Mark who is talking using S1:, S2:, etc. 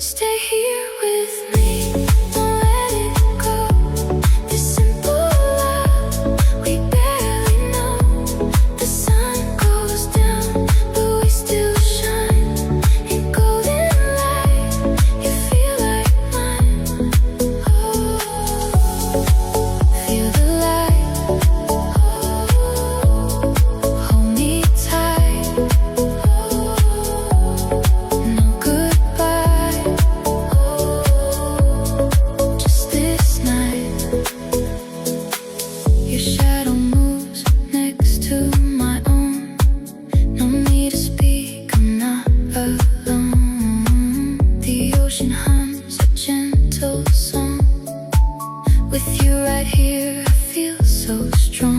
S1: Stay here with me, don't let it go. This simple love we barely know. The sun goes down, but we still shine. In golden light, you feel like mine. Oh, feel the light. Hold me tight. No goodbye. Just this night. Your shadow moves next to my own. No need to speak, I'm not alone. The ocean hums a gentle song. With you right here, I feel so strong.